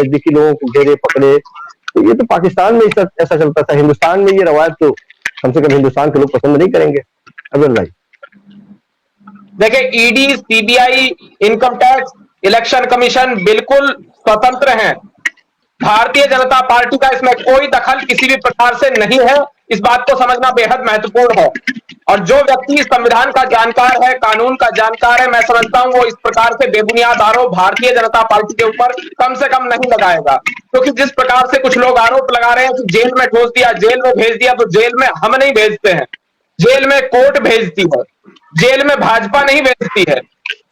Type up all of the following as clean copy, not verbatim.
नजदीकी लोगों को घेरे पकड़े। तो ये तो पाकिस्तान में ऐसा चलता था, हिंदुस्तान में ये रवायत तो कम से कम हिंदुस्तान के लोग पसंद नहीं करेंगे। अब्दुल भाई देखिए, ED, CBI, income tax, election commission बिल्कुल स्वतंत्र हैं। भारतीय जनता पार्टी का इसमें कोई दखल किसी भी प्रकार से नहीं है। इस बात को समझना बेहद महत्वपूर्ण है। और जो व्यक्ति संविधान का जानकार है, कानून का जानकार है, मैं समझता हूं वो इस प्रकार से बेबुनियाद आरोप भारतीय जनता पार्टी के ऊपर कम से कम नहीं लगाएगा। क्योंकि जिस प्रकार से कुछ लोग आरोप लगा रहे हैं कि जेल में ठोस दिया, जेल में भेज दिया, तो जेल में हम नहीं भेजते हैं, जेल में कोर्ट भेजती है, जेल में भाजपा नहीं भेजती है।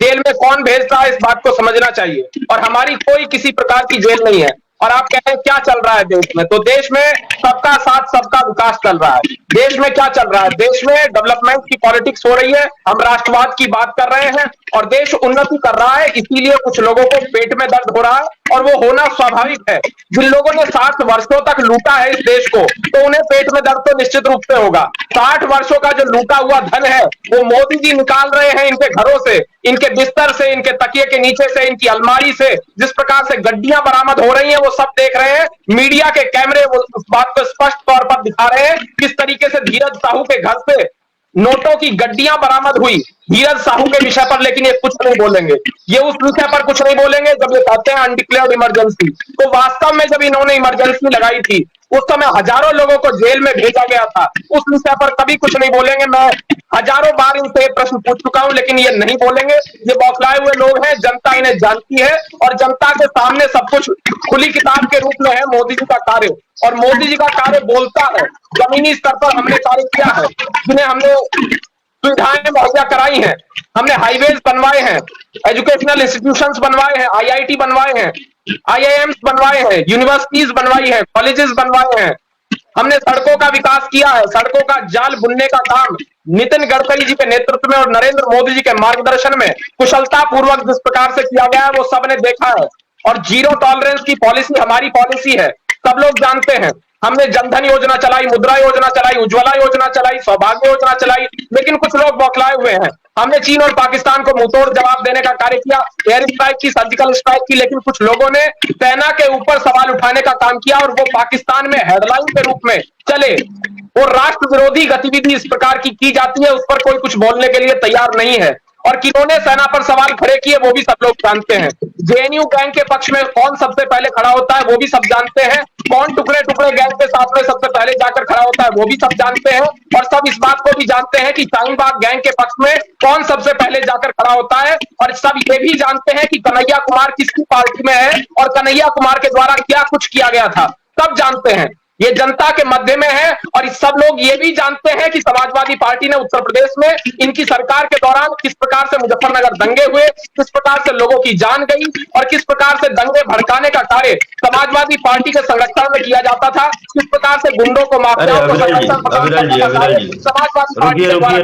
जेल में कौन भेजता है, इस बात को समझना चाहिए। और हमारी कोई किसी प्रकार की जेल नहीं है। और आप कह रहे हैं क्या चल रहा है देश में, तो देश में सबका साथ सबका विकास चल रहा है। देश में क्या चल रहा है, देश में डेवलपमेंट की पॉलिटिक्स हो रही है, हम राष्ट्रवाद की बात कर रहे हैं और देश उन्नति कर रहा है। इसीलिए कुछ लोगों को पेट में दर्द हो रहा है और वो होना स्वाभाविक है। जिन लोगों ने 60 वर्षों तक लूटा है इस देश को, तो उन्हें पेट में दर्द तो निश्चित रूप से होगा। 60 वर्षों का जो लूटा हुआ धन है वो मोदी जी निकाल रहे हैं इनके घरों से, इनके बिस्तर से, इनके तकिए के नीचे से, इनकी अलमारी से। जिस प्रकार से गड्डियां बरामद हो रही हैं वो सब देख रहे हैं। मीडिया के कैमरे वो उस बात को स्पष्ट तौर पर दिखा रहे हैं किस तरीके से धीरज साहू के घर से नोटों की गड्डियां बरामद हुई। धीरज साहू के विषय पर लेकिन ये कुछ नहीं बोलेंगे, ये उस विषय पर कुछ नहीं बोलेंगे जब ये कहते हैं अनडिक्लेयर्ड इमरजेंसी। तो वास्तव में जब इन्होंने इमरजेंसी लगाई थी उस समय हजारों लोगों को जेल में भेजा गया था, उस विषय पर कभी कुछ नहीं बोलेंगे। मैं हजारों बार इनसे प्रश्न पूछ चुका हूं लेकिन ये नहीं बोलेंगे। ये बौखलाए हुए लोग हैं, जनता इन्हें जानती है और जनता के सामने सब कुछ खुली किताब के रूप में है मोदी जी का कार्य। और मोदी जी का कार्य बोलता है, जमीनी स्तर पर हमने कार्य किया है, जिन्हें हमने सुविधाएं मुहैया कराई हैं, हमने हाईवेज बनवाए हैं, एजुकेशनल इंस्टीट्यूशंस बनवाए हैं, आईआईटी बनवाए हैं, आईआईएम्स बनवाए हैं, यूनिवर्सिटीज बनवाई हैं, कॉलेजेस बनवाए हैं। हमने सड़कों का विकास किया है, सड़कों का जाल बुनने का काम नितिन गडकरी जी के नेतृत्व में और नरेंद्र मोदी जी के मार्गदर्शन में कुशलता पूर्वक जिस प्रकार से किया गया है वो सबने देखा है। और जीरो टॉलरेंस की पॉलिसी हमारी पॉलिसी है, सब लोग जानते हैं। हमने जनधन योजना चलाई, मुद्रा योजना चलाई, उज्ज्वला योजना चलाई, सौभाग्य योजना चलाई, लेकिन कुछ लोग बौखलाए हुए हैं। हमने चीन और पाकिस्तान को मुंहतोड़ जवाब देने का कार्य किया, एयर स्ट्राइक की, सर्जिकल स्ट्राइक की, लेकिन कुछ लोगों ने सेना के ऊपर सवाल उठाने का काम किया और वो पाकिस्तान में हेडलाइन के रूप में चले। वो राष्ट्र विरोधी गतिविधि इस प्रकार की जाती है, उस पर कोई कुछ बोलने के लिए तैयार नहीं है। और किन्होंने सेना पर सवाल खड़े किए वो भी सब लोग जानते हैं। जेएनयू गैंग के पक्ष में कौन सबसे पहले खड़ा होता है वो भी सब जानते हैं। कौन टुकड़े टुकड़े गैंग के साथ में सबसे पहले जाकर खड़ा होता है वो भी सब जानते हैं। और सब इस बात को भी जानते हैं कि शाहीनबाग गैंग के पक्ष में कौन सबसे पहले जाकर खड़ा होता है। और सब ये भी जानते हैं कि कन्हैया कुमार किसकी पार्टी में है और कन्हैया कुमार के द्वारा क्या कुछ किया गया था, सब जानते हैं। ये जनता के मध्य में है। और सब लोग ये भी जानते हैं कि समाजवादी पार्टी ने उत्तर प्रदेश में इनकी सरकार के दौरान किस प्रकार से मुजफ्फरनगर दंगे हुए, किस प्रकार से लोगों की जान गई और किस प्रकार से दंगे भड़काने का कार्य समाजवादी पार्टी के संरक्षण में किया जाता था, किस प्रकार से गुंडों को, माफियाओं को संरक्षण समाजवादी पार्टी के द्वारा